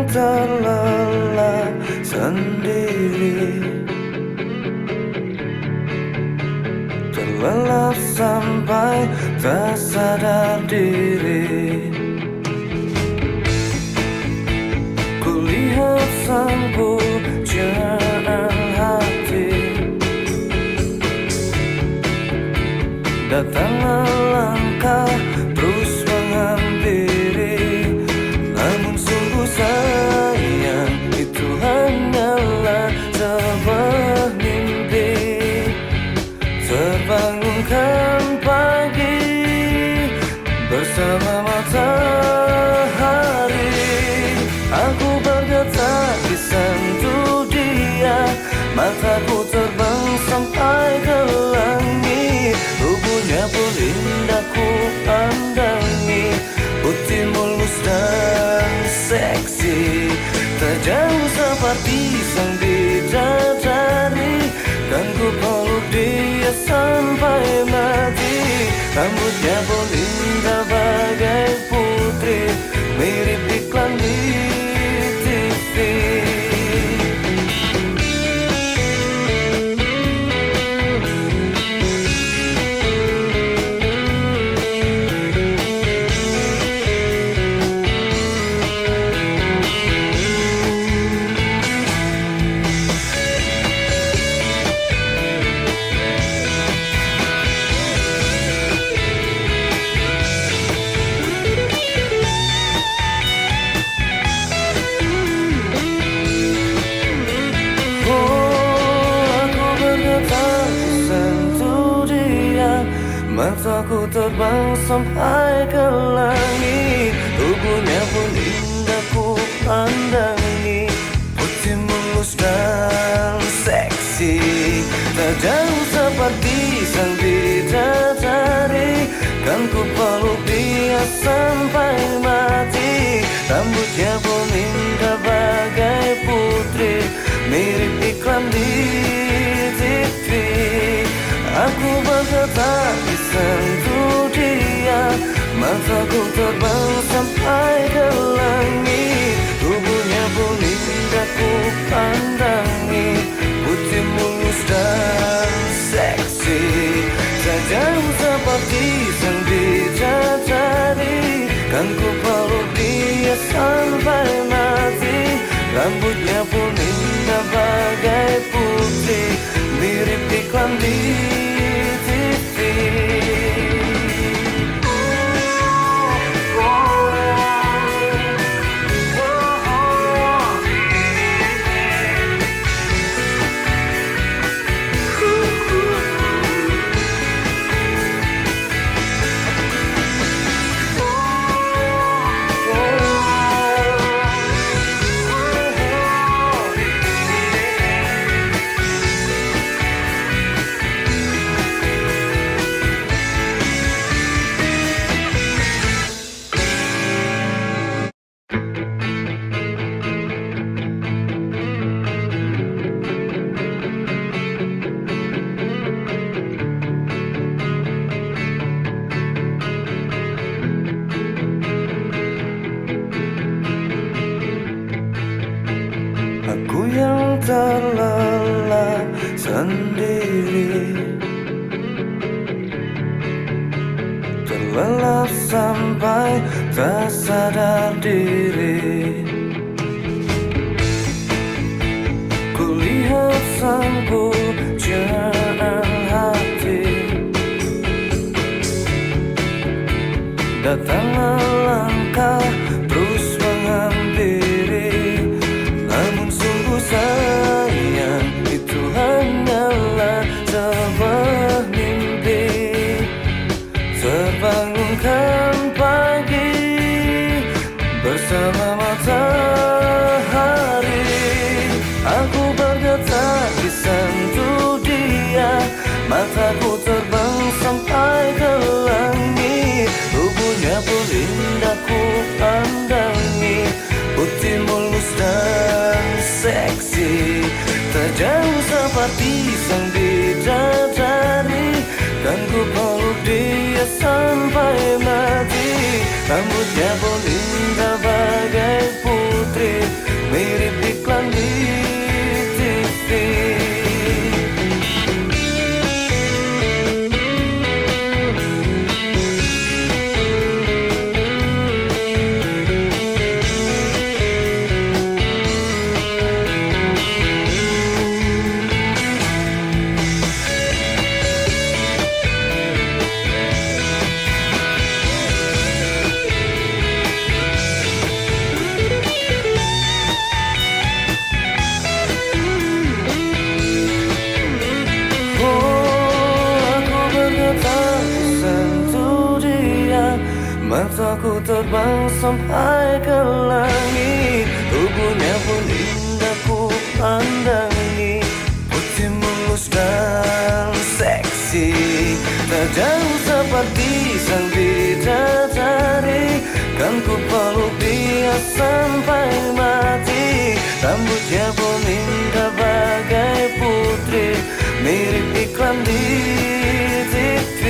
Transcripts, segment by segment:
terlelap sendiri, terlelap sampai tak sadar diri. Kulihat sang pujaan hati, datanglah langkah terus menghampiri. Namun sungguh sayang, itu hanyalah sebuah mimpi. Terbangunkan pagi bersama matahari, aku bergetar di sentuh dia. Mataku terbang sampai ke langit, tubuhnya pun indah ku pandangi. Putih mulus dan seksi, tak jauh seperti sang bidadari. Kan ku peluk dia sampai mati. Rambutnya pun indah bagai putri, mirip iklan di TV. Mataku terbang sampai ke langit, tubuhnya pun indah ku pandangi. Putih mulus dan seksi, tak jauh seperti sang bidadari. Kan ku peluk dia sampai mati. Rambutnya pun indah bagai putri, mirip iklan di TV. Aku bergetar di sentuh dia. Mataku terbang sampai ke langit, tubuhnya pun indah ku pandangi. Putih mulus dan seksi, tak jauh seperti sang bidadari. Kan ku peluk dia sampai mati. Rambutnya pun indah bagai putri, mirip iklan di TV. Aku yang terlelap sendiri, terlelap sampai tak sadar diri. Kulihat sang pujaan hati, datanglah langkah terus menghampiri. Namun sungguh sayang, itu hanyalah sebuah mimpi. Terbangunkan pagi bersama matahari, aku bergetar di sentuh dia. Mataku terbang sampai ke langit, tubuhnya pun indah ku pandangi. Putih mulus dan seksi, tak jauh seperti sang bidadari. Kan ku peluk dia sampai mati. Rambutnya pun indah bagai putri, Mataku terbang sampai ke langit, tubuhnya pun indah ku pandangi. Putih mulus dan seksi, tajam seperti sang bidadari. Kan ku peluk dia sampai mati. Rambutnya pun indah bagai putri, mirip iklan di TV.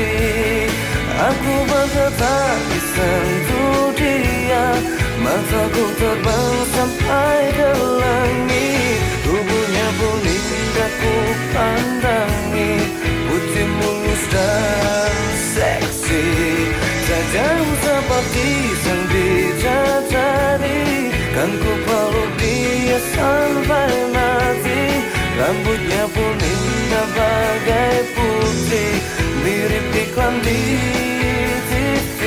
Aku bergetar di sentuh dia, mataku terbang sampai ke langit, tubuhnya pun indah ku pandangi. Putih mulus dan seksi, tajam seperti sang bidadari. Kan ku peluk dia sampai mati. Rambutnya pun indah bagai putri, mirip iklan di TV.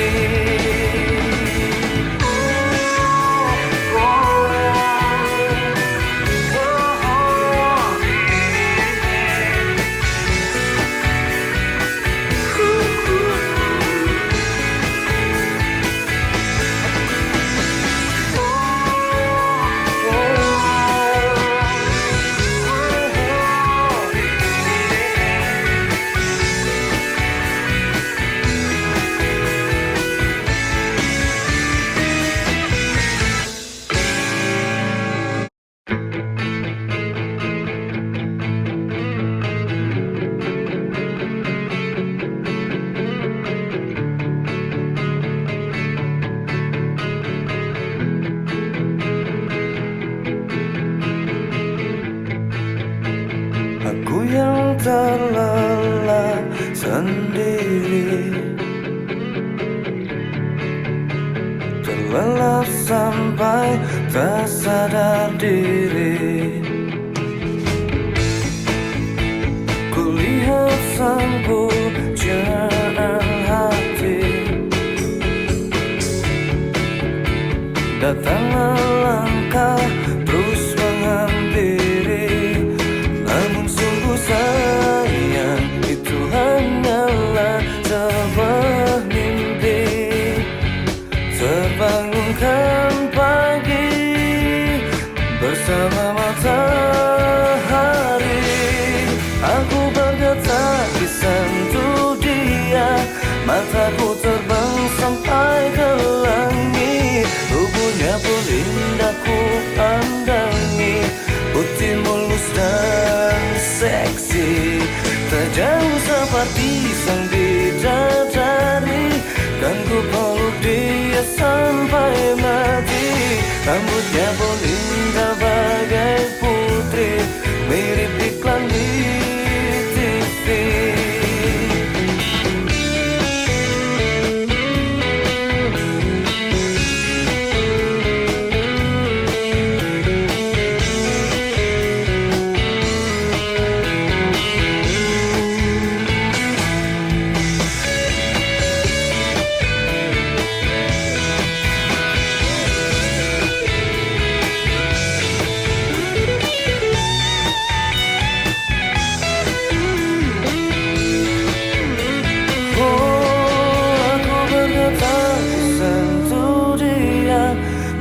Aku yang terlelap sendiri, terlelap sampai tak sadar diri. Kulihat sang pujaan hati, datanglah langkah terus menghampiri. Namun sungguh sayang, itu hanyalah sebuah mimpi. Terbangunkan pagi bersama matahari. Aku bergetar di sentuh dia, mataku terbang sampai ke langit, tubuhnya pun indah ku pandangi. Putih mulus dan seksi, tajam seperti sang bidadari. Kan ku peluk dia sampai mati. Rambutnya pun indah bagai putri, mirip iklan di TV.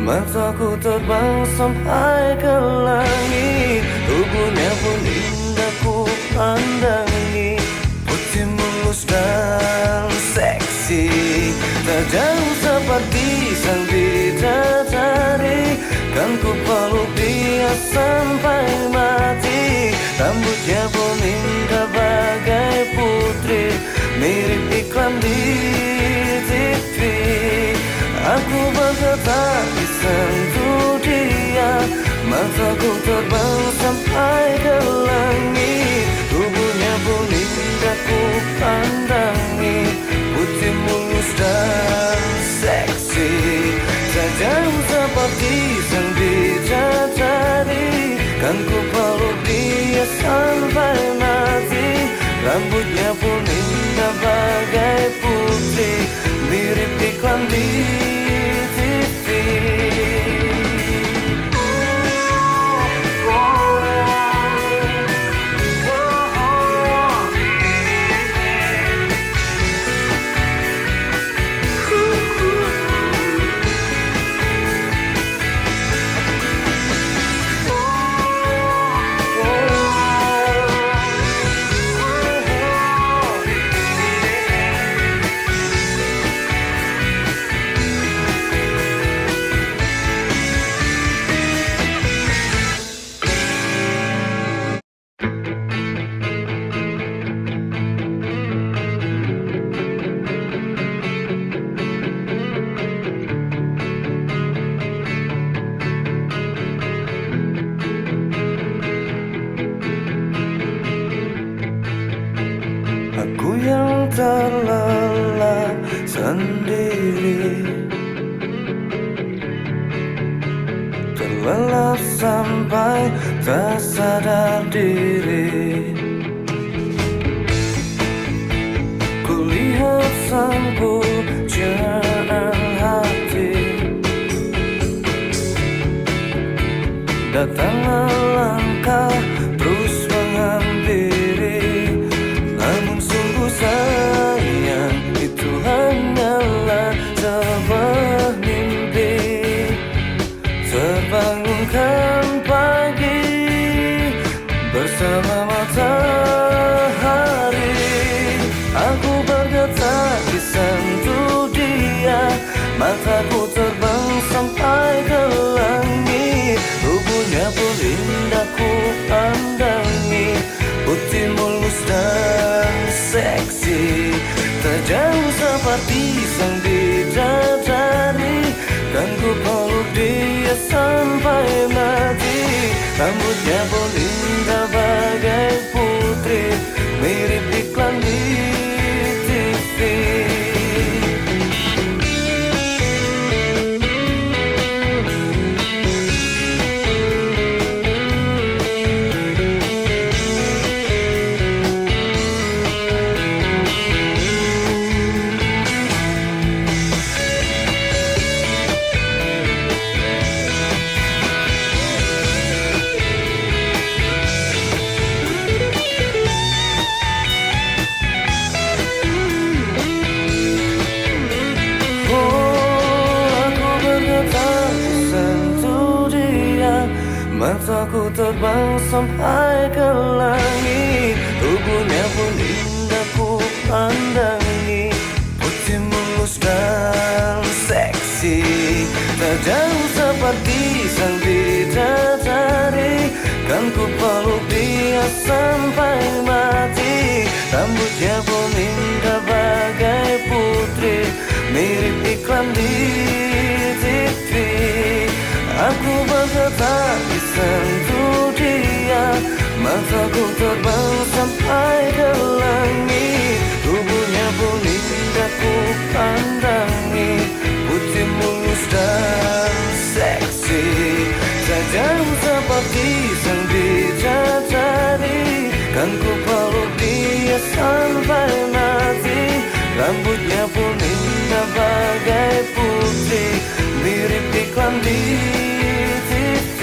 Mataku terbang sampai ke langit, tubuhnya pun indah ku pandangi. Putih mulus dan seksi, tajam seperti sang bidadari. Kan ku peluk dia sampai mati. Rambutnya pun indah bagai putri, mirip iklan di TV. Aku bergetar di sentuh dia, mataku terbang sampai ke langit, tubuhnya pun indah ku pandangi. Putih mulus dan seksi, tajam seperti sang bidadari. Kan ku peluk dia sampai mati. Rambutnya pun indah bagai putri, mirip iklan di TV. terlelap sampai tak sadar diri. Kulihat sang pujaan hati, datanglah langkah terus menghampiri. Namun sungguh sayang, itu hanyalah sebuah mimpi. Terbangunkan pagi bersama matahari, aku bergetar di sentuh dia. Mataku terbang sampai ke langit, tubuhnya pun indah ku pandangi. Putih mulus dan seksi, terjauh seperti sang bidadari. Kan ku peluk dia sampai mati. Rambutnya pun indah bagai putri, mirip iklan di TV. Mataku terbang sampai ke langit, tubuhnya pun indah ku pandangi. Putih mulus dan seksi, terjauh seperti sang bidadari. Kan ku peluk dia sampai mati. Rambutnya pun indah bagai putri, mirip iklan di TV. Aku bergetar di sentuh dia. Mataku terbang sampai ke langit, tubuhnya pun indah ku pandangi. Putih mulus dan seksi, terjauh seperti sang bidadari. Kan ku peluk dia sampai mati. Rambutnya pun indah bagai putri, mirip iklan di TV.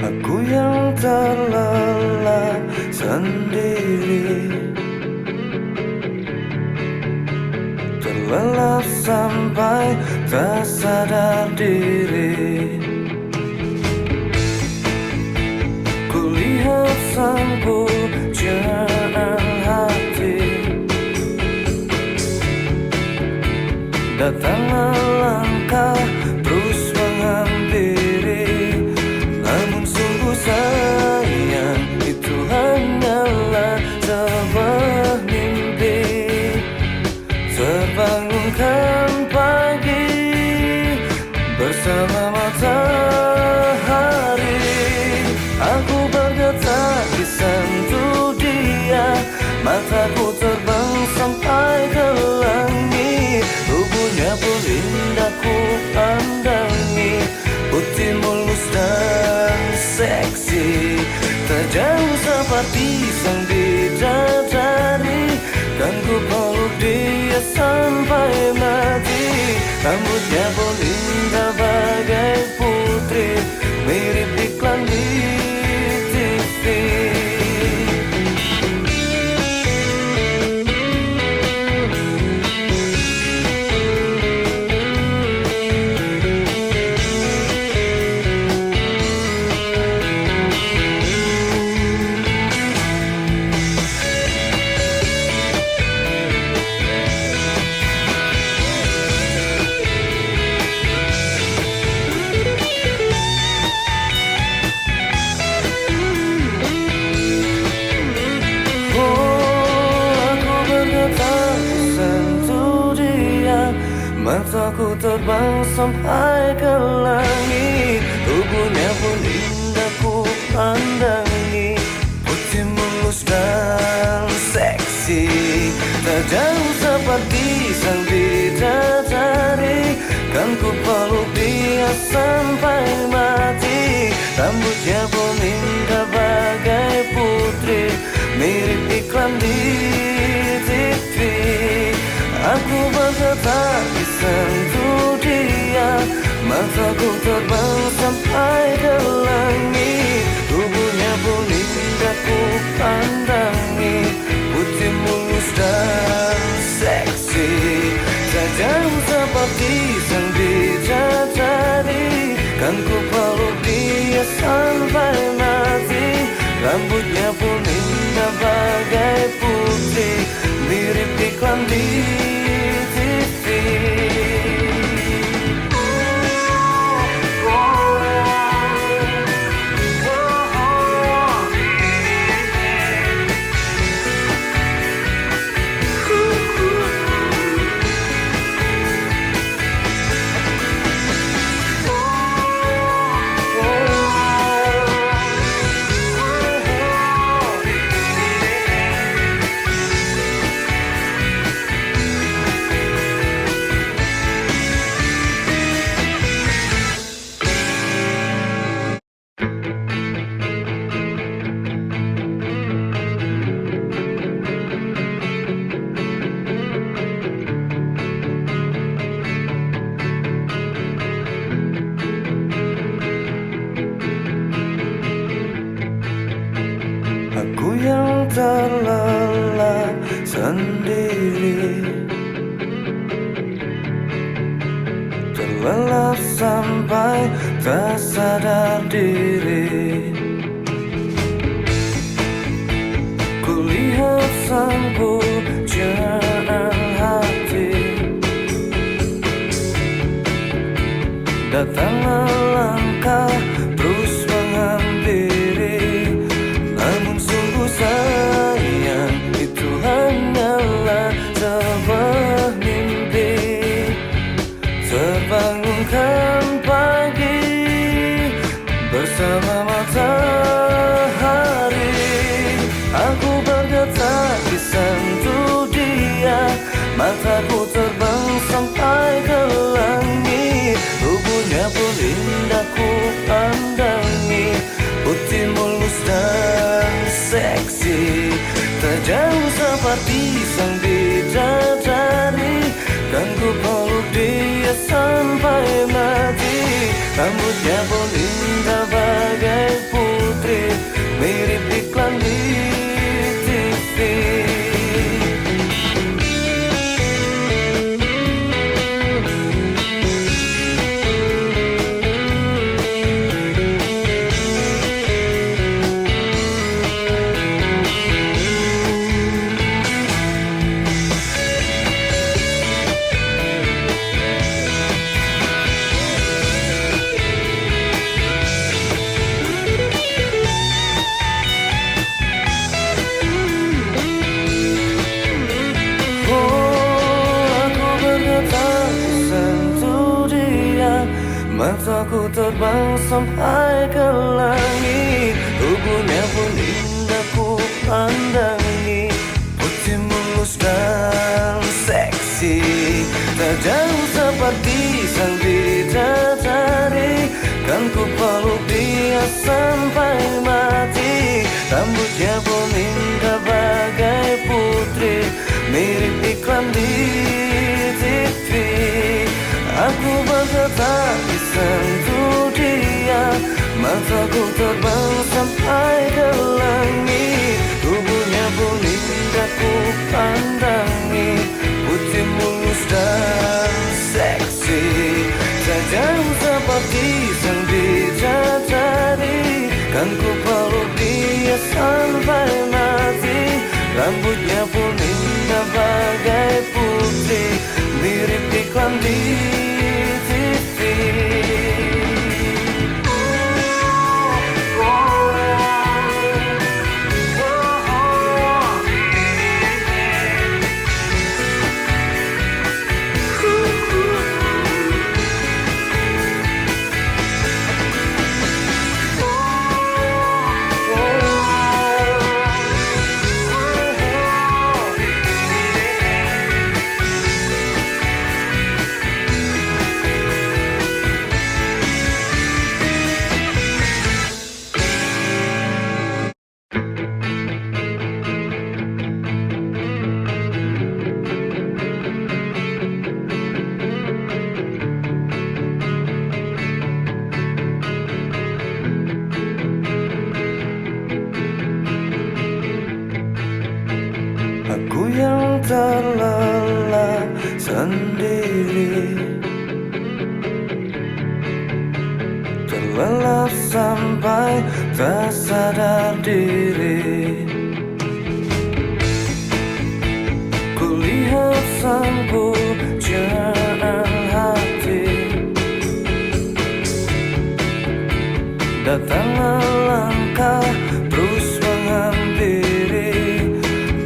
Aku yang terlelap sendiri, terlelap sampai tak sadar diri. Kulihat sang pujaan hati, datanglah langkah terus menghampiri. Namun sungguh sayang, itu hanyalah sebuah mimpi. Terbangunkan pagi bersama matahari, aku bergetar di sentuh dia. Mataku terbang sampai ke langit, tubuhnya pun indah ku pandangi. Putih mulus dan seksi, terjauh seperti sang bidadari. Kan ku peluk dia sampai mati. Rambutnya pun indah bagai putri, mirip iklan di TV. Mataku terbang sampai ke langit, tubuhnya pun indah ku pandangi. Putih mulus dan seksi, tajam seperti sang bidadari. Kan ku peluk dia sampai mati. Rambutnya pun indah bagai putri, mirip iklan di TV. Aku bergetar di sentuh dia, mataku terbang sampai ke langit, tubuhnya pun indah ku pandangi. Putih mulus dan seksi, tajam seperti sang bidadari. Kan ku peluk dia sampai mati. Rambutnya pun indah bagai putri, mirip iklan di TV. Aku yang terlelap sendiri, terlelap sampai tak sadar diri. Kulihat sang pujaan hati, datanglah langkah terus menghampiri. Namun sungguh sayang, itu hanyalah sebuah mimpi. Terbangunkan pagi bersama matahari, aku bergetar di sentuh dia. Mataku terbang sampai ke langit, tubuhnya pun indah ku pandangi. Putih mulus dan seksi, tajam seperti sang bidadari. Kan ku peluk dia sampai mati. Rambutnya pun indah bagai putri, mirip iklan di TV. Mataku terbang sampai ke langit, tubuhnya pun indah ku pandangi. Putih mulus dan seksi, tajam seperti sang bidadari. Kan ku peluk dia sampai mati. Rambutnya pun indah bagai putri, mirip iklan di TV. Aku bergetar di sentuh dia, mataku terbang sampai ke langit, tubuhnya pun indah ku pandangi. Putih mulus dan seksi, tajam seperti sang bidadari. Kan ku peluk dia sampai mati. Rambutnya pun indah bagai putri, mirip iklan di TV. sendiri, terlelap sampai tak sadar diri. Kulihat sang pujaan hati, datanglah langkah terus menghampiri.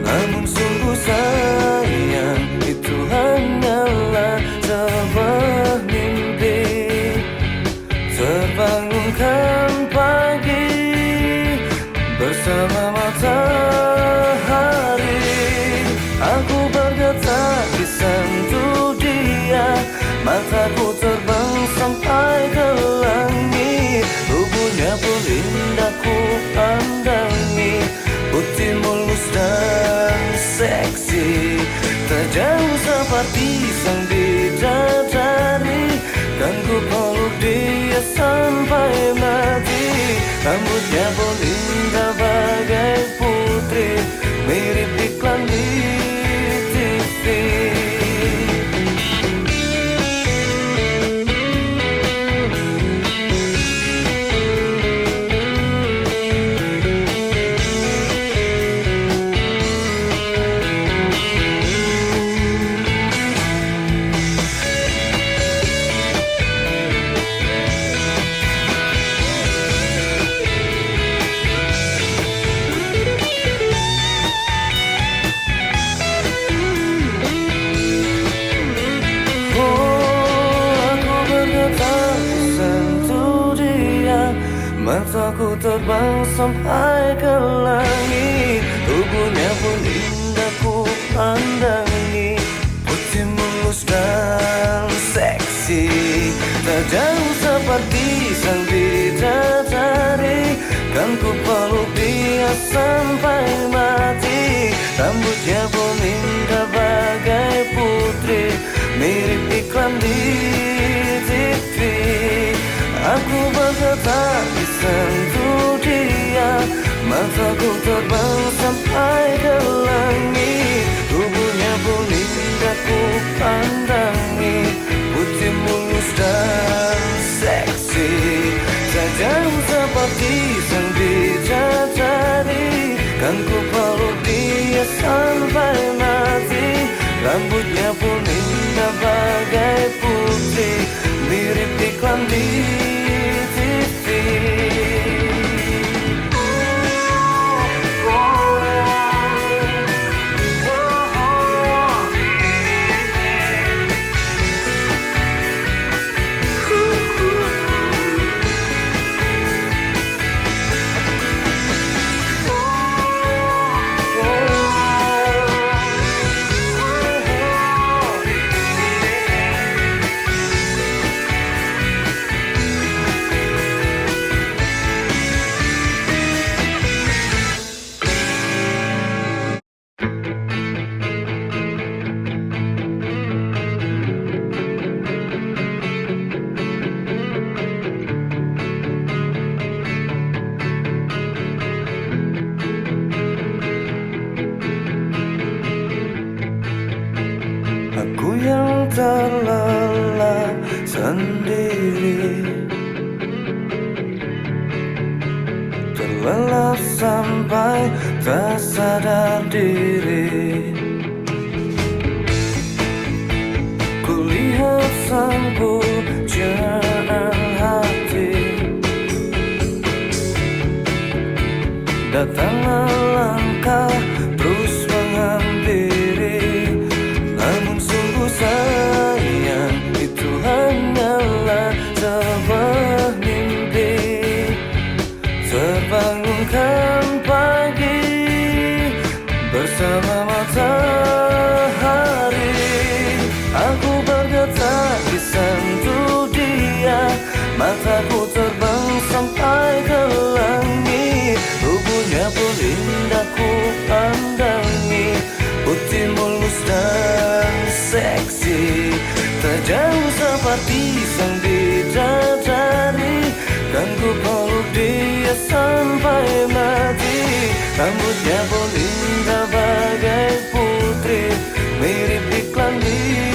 Namun sungguh sayang, itu hanyalah sebuah mimpi. Terbangunkan pagi bersama matahari, aku bergetar di sentuh dia. Mataku terbang sampai ke langit, tubuhnya pun indah ku pandangi. Putih mulus dan seksi, tak jauh seperti sang bidadari. Kan ku peluk dia sampai mati. Rambutnya pun indah bagai putri, mirip iklan di TV. Mataku terbang sampai ke langit, tubuhnya pun indah ku pandangi. Putih mulus dan seksi, tak jauh seperti sang bidadari. Kan ku peluk dia sampai mati. Rambutnya pun indah bagai putri, mirip iklan di TV. Aku bergetar di sentuh dia. Mataku terbang sampai ke langit, tubuhnya pun indah ku pandangi. Putih mulus dan seksi, tak jauh seperti sang bidadari. Kan ku peluk dia sampai mati. Rambutnya pun indah bagai putri, mirip iklan di TV. Aku yang terlelap sendiri, terlelap sampai tak sadar diri. Kulihat sang pujaan hati, datanglah langkah terus menghampiri. Namun sungguh sayang, itu hanyalah sebuah mimpi. Terbangunkan pagi bersama matahari, aku bergetar di sentuh dia. Mataku terbang sampai ke langit, tubuhnya pun indah ku pandangi. Putih mulus dan seksi, tak jauh seperti sang bidadari. Kan ku peluk dia sampai mati. Rambutnya pun indah bagai putri, mirip iklan di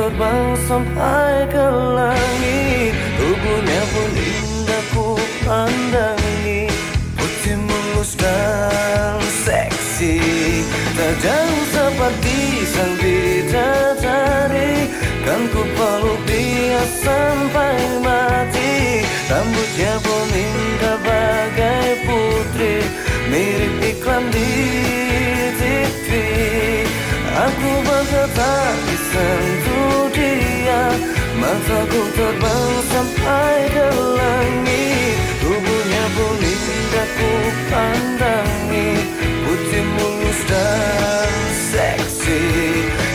terbang sampai ke langit. Tubuhnya pun indah ku pandangi, putih mulus dan seksi, tajam seperti sang bidadari. Kan ku peluk dia sampai mati. Rambutnya pun indah bagai putri, mirip iklan di TV. Aku berkata disentuh dia, mataku terbang sampai ke langit. Tubuhnya pun indah ku pandangi, putih mulus dan seksi,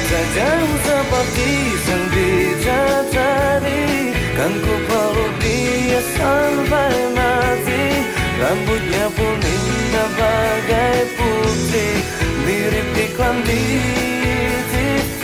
tajam seperti sang bidadari. Kan ku peluk dia sampai mati. Rambutnya pun indah bagai putri, mirip iklan di TV.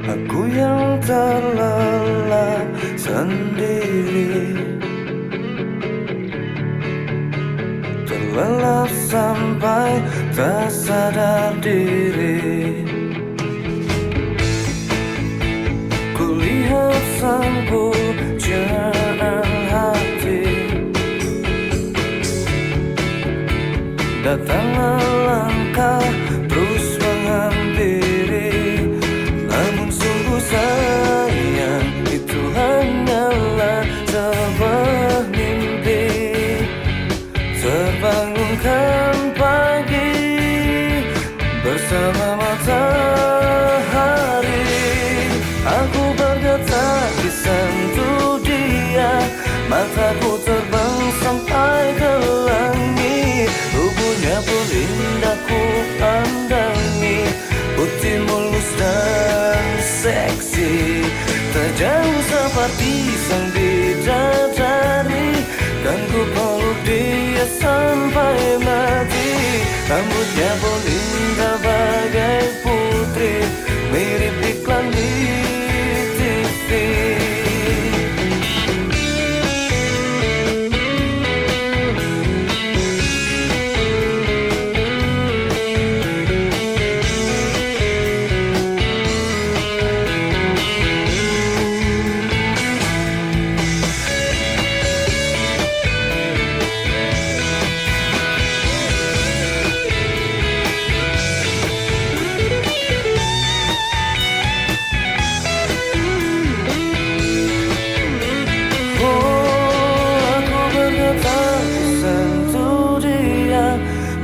Aku yang terlelap sendiri, terlelap sampai tak sadar diri. Kulihat sang pujaan hati, datanglah langkah terus menghampiri. Namun sungguh sayang, itu hanyalah sebuah mimpi. Terbangunkan pagi bersama matahari. Aku bergetar disentuh dia, mataku terbang sampai ke langit. Tubuhnya pun indah ku pandangi, putih mulus dan seksi, tajam seperti sang bidadari. Kan ku peluk dia sampai mati. Rambutnya pun indah bagai putri, mirip iklan di TV.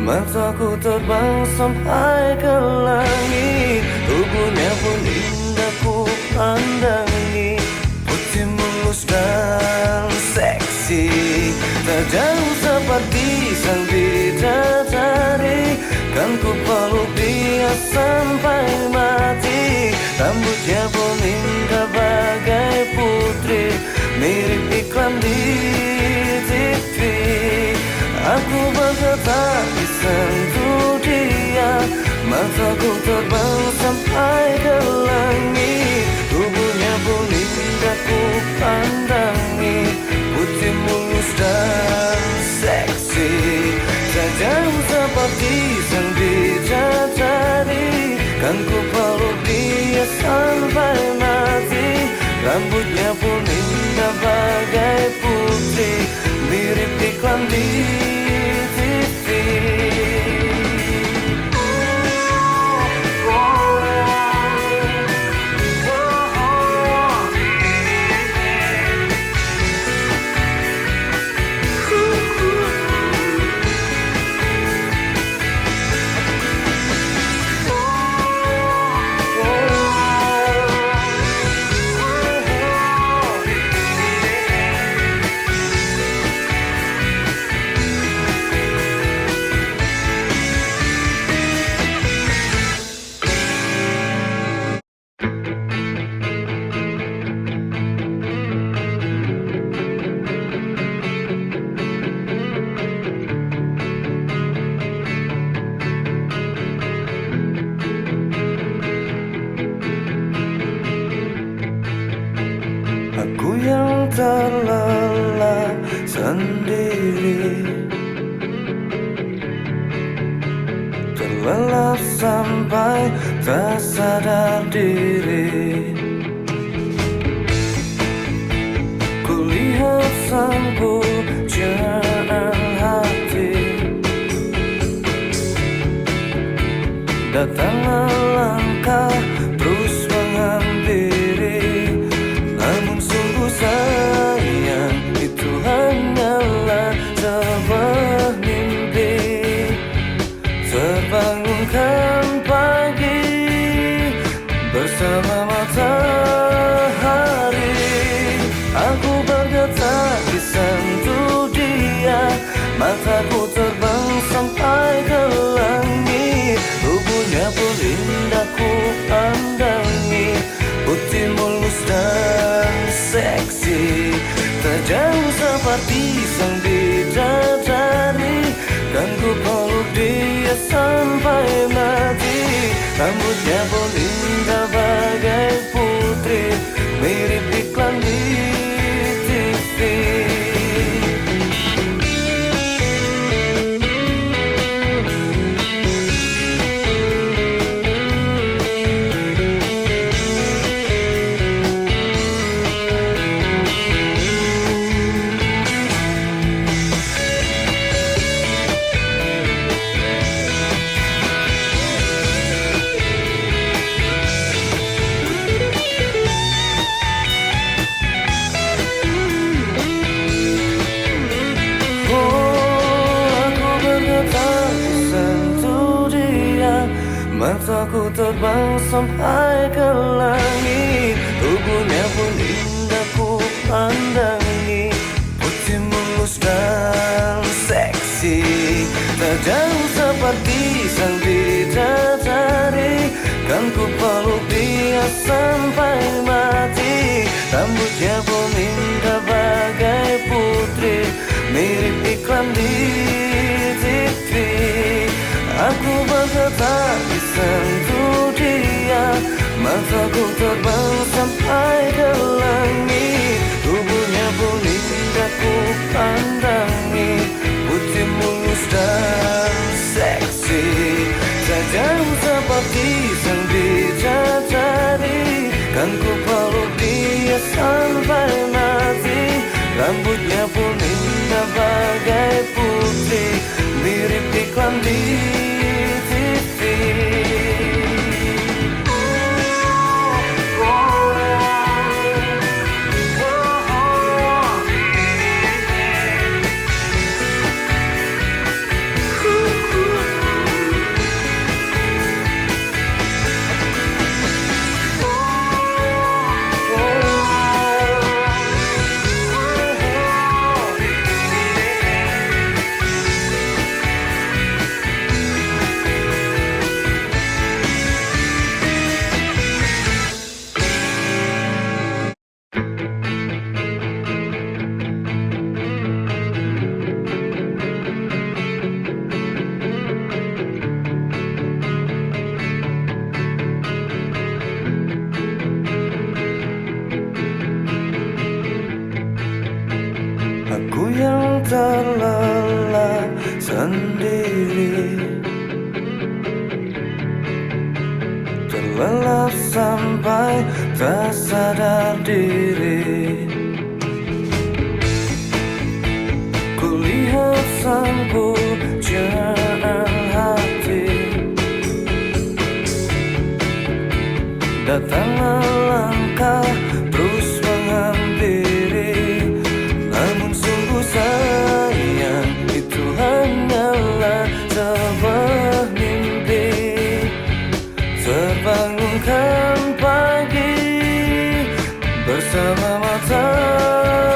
Mataku terbang sampai ke langit. Tubuhnya pun indah ku pandangi, putih mulus dan seksi, tajam seperti sang bidadari. Kan ku peluk dia sampai mati. Rambutnya pun indah bagai putri, mirip iklan di TV. Aku bergetar disentuh dia, mataku terbang sampai ke langit. Tubuhnya pun indah ku pandangi, putih mulus dan seksi, tajam seperti sang bidadari. Kan ku peluk dia sampai mati. Rambutnya pun indah bagai putri, mirip iklan di TV. terlelap sampai tak sadar diri. Kulihat sang pujaan hati, datanglah langkah terus menghampiri. Namun sungguh sayang, itu hanyalah sebuah mimpi. Terbangunkan pagi bersama matahari, aku bergetar di sentuh dia. Mataku terbang sampai ke langit, tubuhnya pun indah ku pandangi. Putih mulus dan seksi, terjauh seperti sang bidadari. Kan ku peluk dia sampai mati. Rambutnya pun indah bagai putri, mirip iklan di TV. Mataku terbang sampai ke langit, tubuhnya pun indah ku pandangi. Putih mulus dan seksi, terjauh seperti sang bidadari. Kan ku peluk dia sampai mati. Rambutnya pun indah bagai putri, mirip iklan di TV. Aku bergetar di sentuh dia. Mataku terbang sampai ke langit, tubuhnya pun indah ku pandangi. Putih mulus dan seksi, terjauh seperti sang bidadari. Kan ku peluk dia sampai mati. Rambutnya pun indah bagai putri, mirip iklan di TV. Aku yang terlelap sendiri, terlelap sampai tak sadar diri. Kulihat sang pujaan hati, datanglah langkah terus menghampiri. Namun sungguh sayang, itu hanyalah sebuah mimpi. Terbangunkan pagi bersama matahari,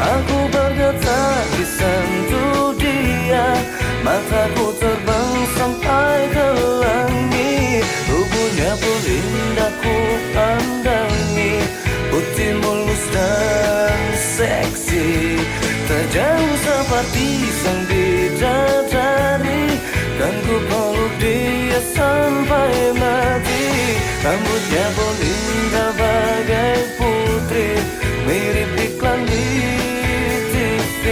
aku bergetar di sentuh dia. Mataku terbang sampai ke langit, tubuhnya pun indah ku pandangi. Putih mulus dan seksi, terjauh seperti sang bidadari. Kan ku peluk dia sampai mati. Rambutnya pun indah bagai putri, mirip iklan di TV.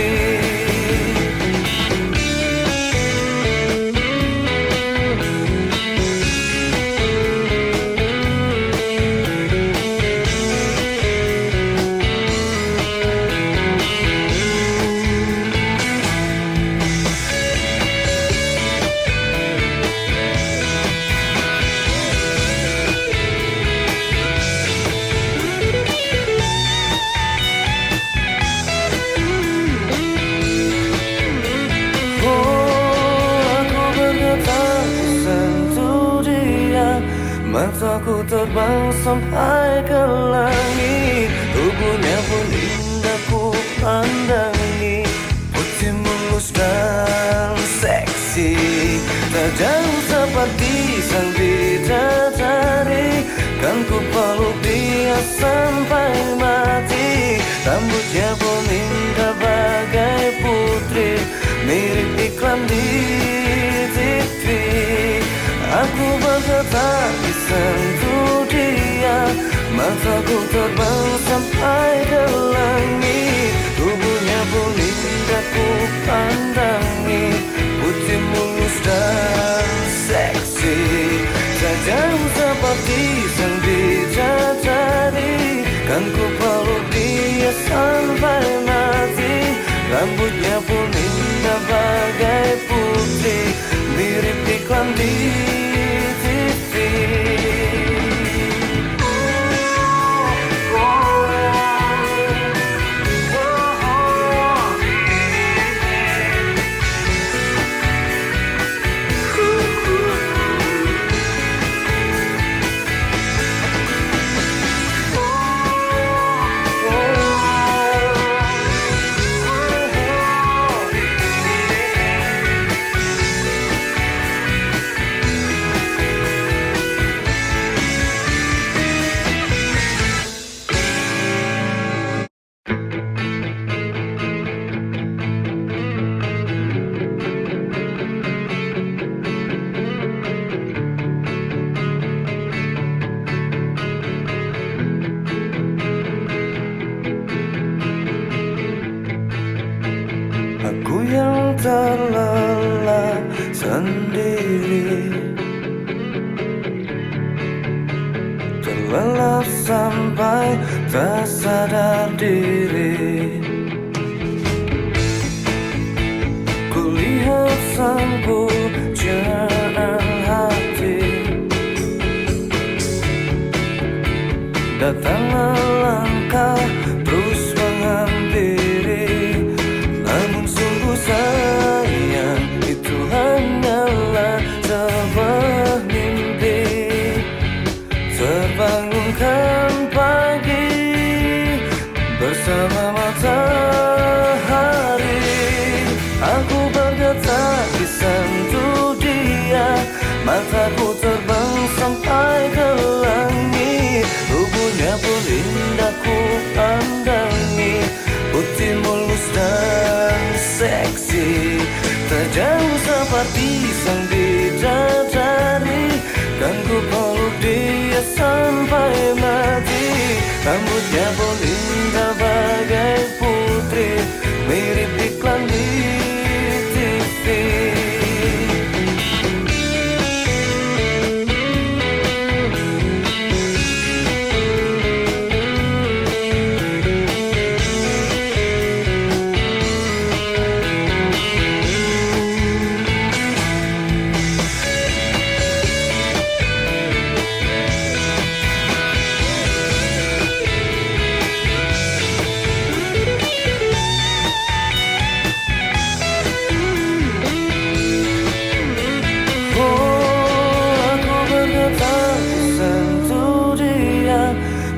Mataku terbang sampai ke langit, tubuhnya pun indah ku pandangi. Putih mulus dan seksi, tajam seperti sang bidadari. Kan ku peluk dia sampai mati. Rambutnya pun indah bagai putri, mirip iklan di TV. Aku bergetar di sentuh dia, mataku terbang sampai ke langit, tubuhnya pun indah ku pandangi. Putih mulus dan seksi, tajam seperti sang bidadari. Kan ku peluk dia sampai mati. Rambutnya pun indah bagai putri, mirip iklan di TV. Aku yang terlelap sendiri, terlelap sampai tak sadar diri. Kulihat sang pujaan hati, datanglah langkah terus menghampiri. Namun sungguh sayang, itu hanyalah sebuah mimpi. Terbangunkan pagi bersama matahari, aku bergetar di sentuh dia. Mataku terbang sampai ke langit, tubuhnya pun indah ku pandangi. Putih mulus dan seksi, tajam seperti sang bidadari. Kan ku peluk dia sampai mati. Rambutnya pun indah bagai putri, mirip iklan di TV.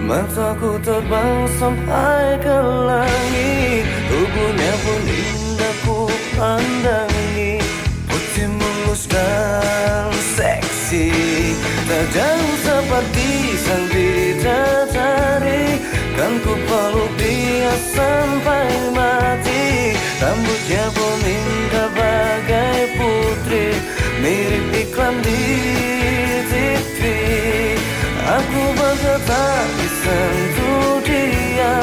Mataku terbang sampai ke langit, tubuhnya pun indah ku pandangi. Putih mulus dan seksi, tajam seperti sang bidadari. Kan ku peluk dia sampai mati. Rambutnya pun indah bagai putri, mirip iklan di TV. Aku bergetar di sentuh dia,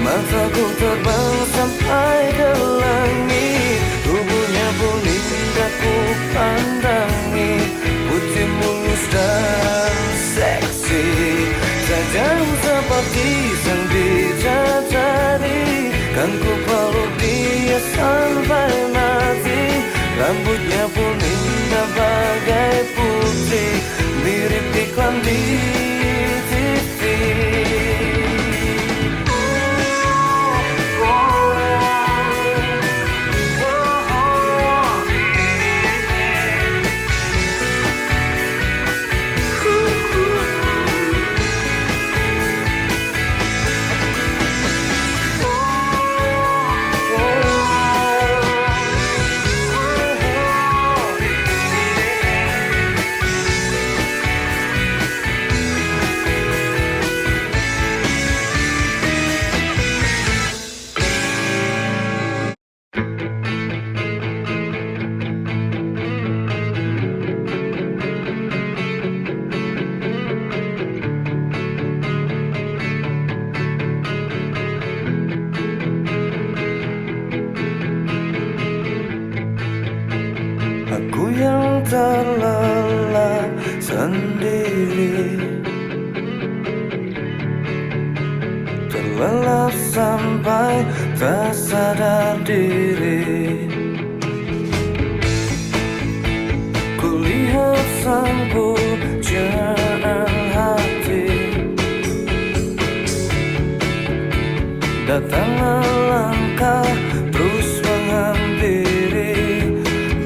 mataku terbang sampai ke langit, tubuhnya pun indah ku pandangi. Putih mulus dan seksi, tajam seperti sang bidadari. Kan ku peluk dia sampai mati. Rambutnya pun indah bagai putri, mirip iklan di TV. terlelap sendiri, terlelap sampai tak sadar diri. Kulihat sang pujaan hati, datanglah langkah terus menghampiri.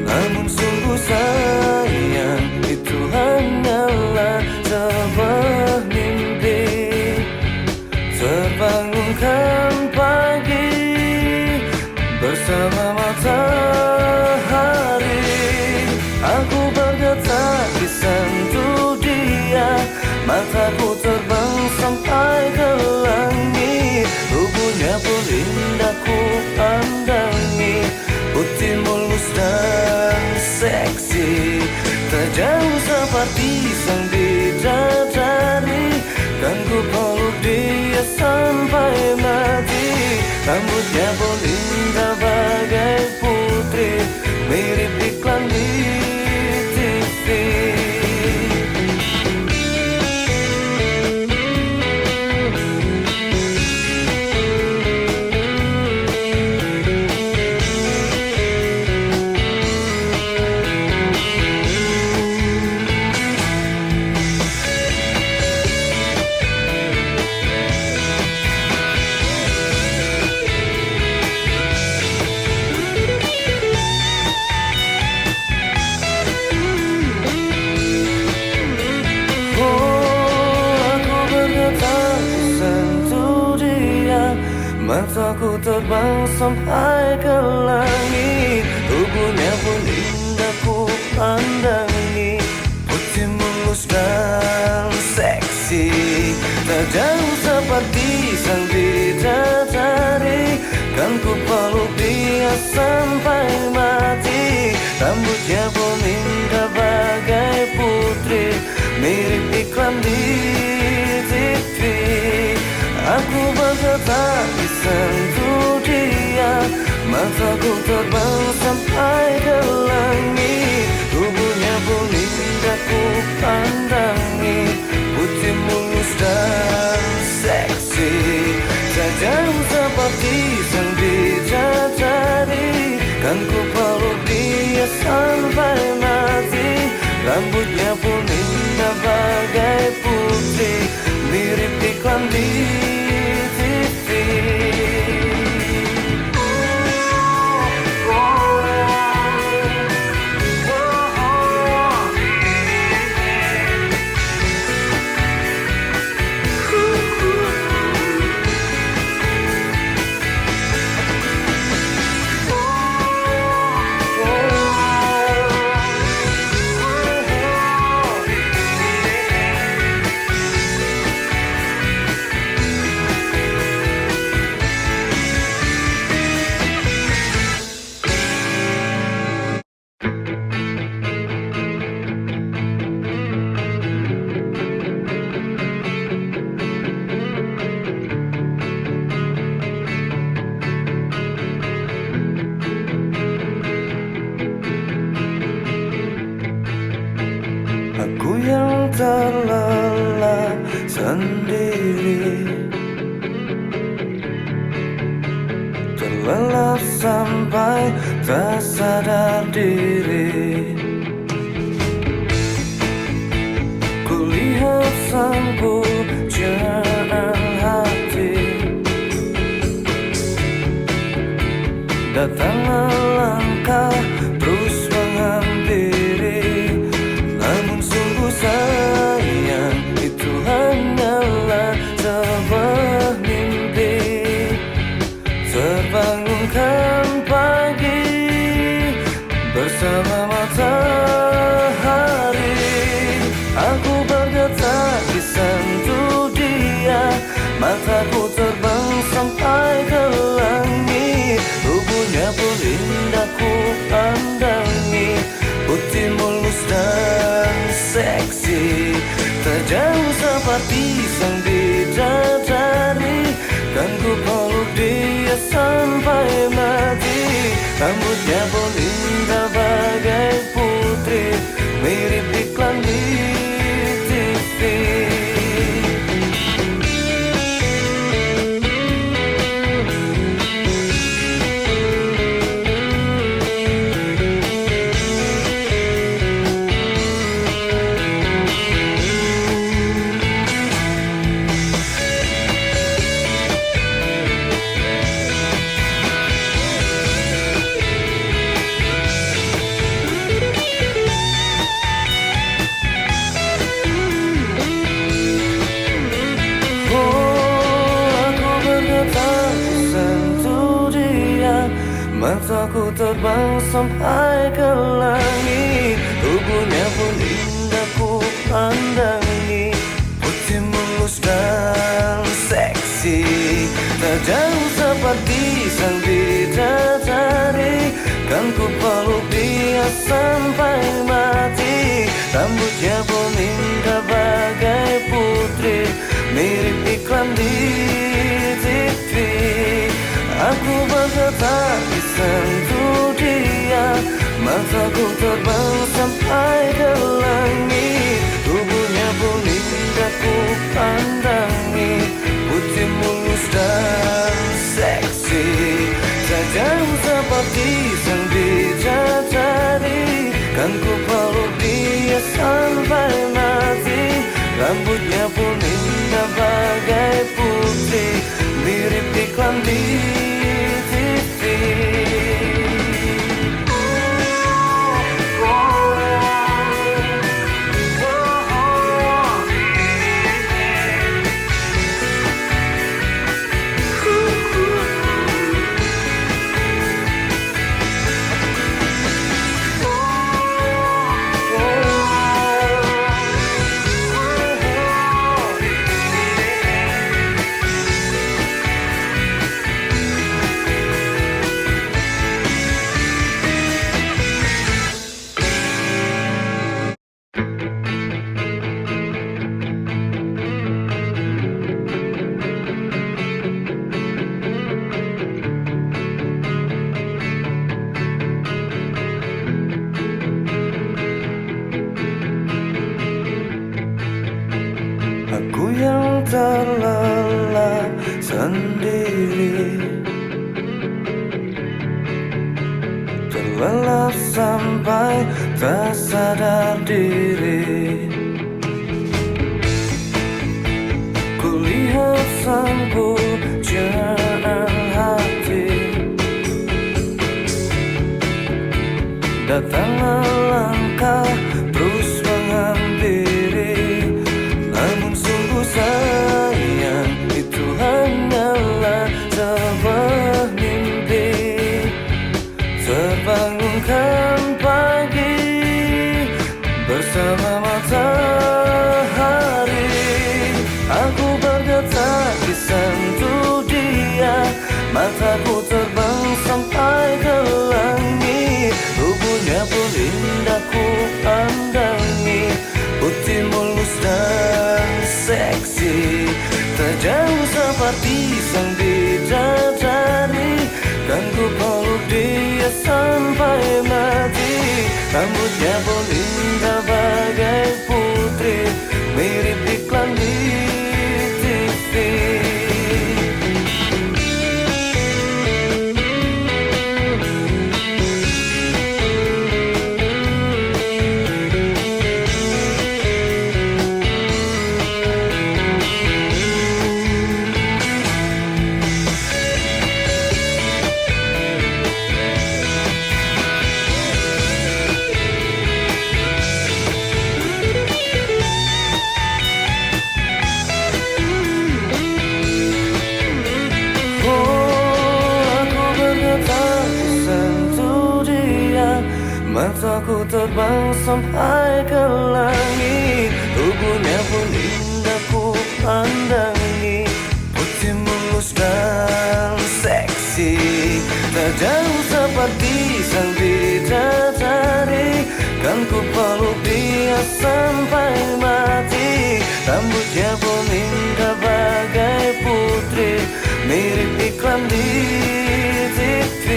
Namun sungguh sayang, itu hanyalah sebuah mimpi. Terbangunkan pagi bersama matahari, aku bergetar di sentuh dia. Mataku terbang sampai ke langit, tubuhnya pun indah ku pandangi. Putih mulus dan seksi, tak jauh seperti sang bidadari. Kan ku peluk dia sampai mati. Rambutnya pun indah bagai putri, mirip iklan di TV. Mataku terbang sampai ke langit, tubuhnya pun indah ku pandangi. Putih mulus dan seksi, tak jauh seperti sang bidadari. Kan ku peluk dia sampai mati. Rambutnya pun indah bagai putri, mirip iklan di TV. Aku bergetar di sentuh dia. Mataku terbang sampai ke langit, tubuhnya pun indah ku pandangi. Putih mulus dan seksi, tak jauh seperti sang bidadari. Kan ku peluk dia sampai mati. Rambutnya pun indah bagai putri, mirip iklan di TV. Aku yang terlelap sendiri, terlelap sampai tak sadar diri. Kulihat sang pujaan hati, datanglah langkah terus menghampiri. Namun sungguh sayang, itu hanyalah sebuah mimpi. Terbangunkan pagi bersama matahari, aku bergetar di sentuh dia. Mataku terbang sampai ke langit, tubuhnya pun indah ku pandangi. Putih mulus dan seksi, tak jauh seperti sang bidadari. Kan ku peluk dia sampai mati. Rambutnya pun indah bagai putri, sampai ke langit. Tubuhnya pun indah ku pandangi, putih mulus dan seksi, tak jauh seperti sang bidadari. Kan ku peluk dia sampai mati. Rambutnya pun indah bagai putri, mirip iklan di TV. Aku bergetar di sentuh dia, mataku terbang sampai ke langit. Tubuhnya pun indah ku pandangi, putih mulus dan seksi, tak jauh seperti sang bidadari. Kan ku peluk dia sampai mati. Rambutnya pun indah bagai putri, mirip iklan di TV. Aku yang terlelap sendiri, terlelap sampai tak sadar diri. Kulihat sang pujaan hati, datanglah langkah terus menghampiri. Namun sungguh sayang, itu hanyalah sebuah mimpi. Terbangunkan pagi bersama matahari. Aku bergetar di sentuh dia, mataku terbang sampai ke langit. Tubuhnya pun indah ku pandangi, putih mulus dan seksi, tak jauh seperti sang bidadari. Kan ku peluk dia sampai mati. Rambutnya pun indah bagai putri, mirip iklan di TV. Mataku terbang sampai ke langit. Tubuhnya pun indah ku pandangi, putih mulus dan seksi, tak jauh seperti sang bidadari. Kan ku peluk dia sampai mati. Rambutnya pun indah bagai putri, mirip iklan di TV.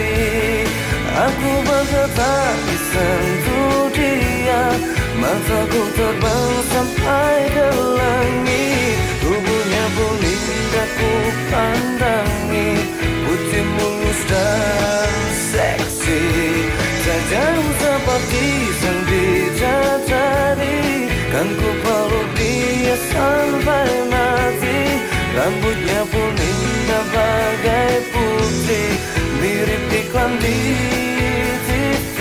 Aku bergetar di sentuh dia, mataku terbang sampai ke langit. Tubuhnya pun indah ku pandangi, putih mulus dan seksi, tak jauh seperti sang bidadari. Kan ku peluk dia sampai mati. Rambutnya pun indah bagai putri, mirip iklan di TV.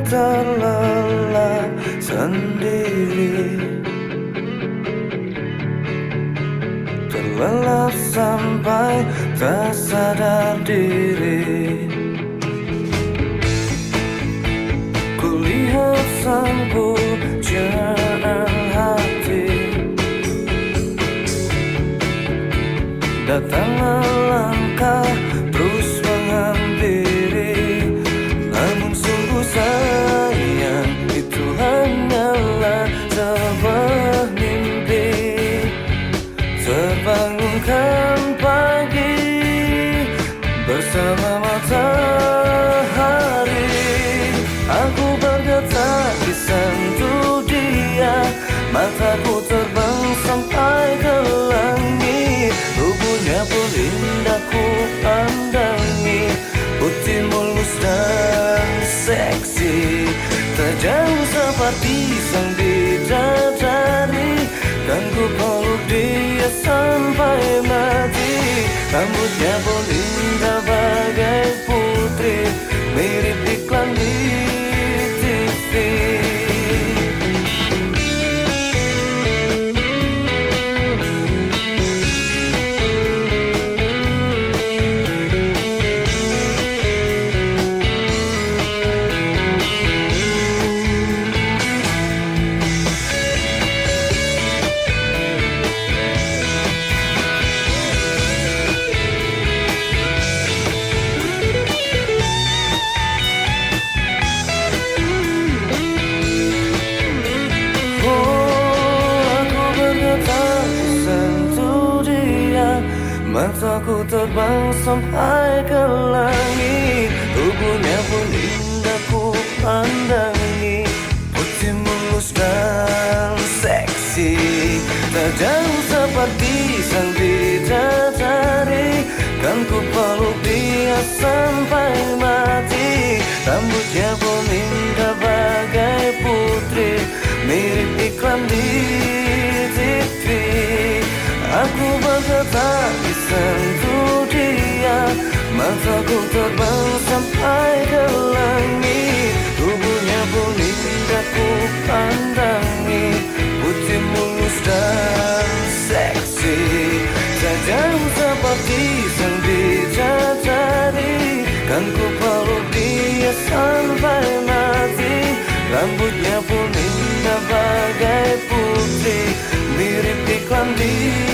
terlelap sendiri, terlelap sampai tak sadar diri. Kulihat sang pujaan hati, datanglah langkah terus menghampiri. Namun sungguh sayang, itu hanyalah sebuah mimpi. Terbangunkan pagi bersama matahari, aku berkata di sentuh dia. Mataku terbang sampai ke langit, tubuhnya pun indah ku pandangi. Putih mulus dan seksi, tajam seperti sang bidadari. Kan ku peluk dia sampai mati. Rambutnya pun indah bagai putri, mirip iklan di TV. Mataku terbang sampai ke langit, tubuhnya pun indah ku pandangi. Putih mulus dan seksi, tajam seperti sang bidadari. Kan ku peluk dia sampai mati. Rambutnya pun indah bagai putri, mirip iklan di TV. Aku berkata di sentuh dia. Mataku terbang sampai ke langit, tubuhnya pun indah ku pandangi. Putih mulus dan seksi, tajam seperti sang bidadari. Kan ku peluk dia sampai mati. Rambutnya pun indah bagai putri, mirip iklan di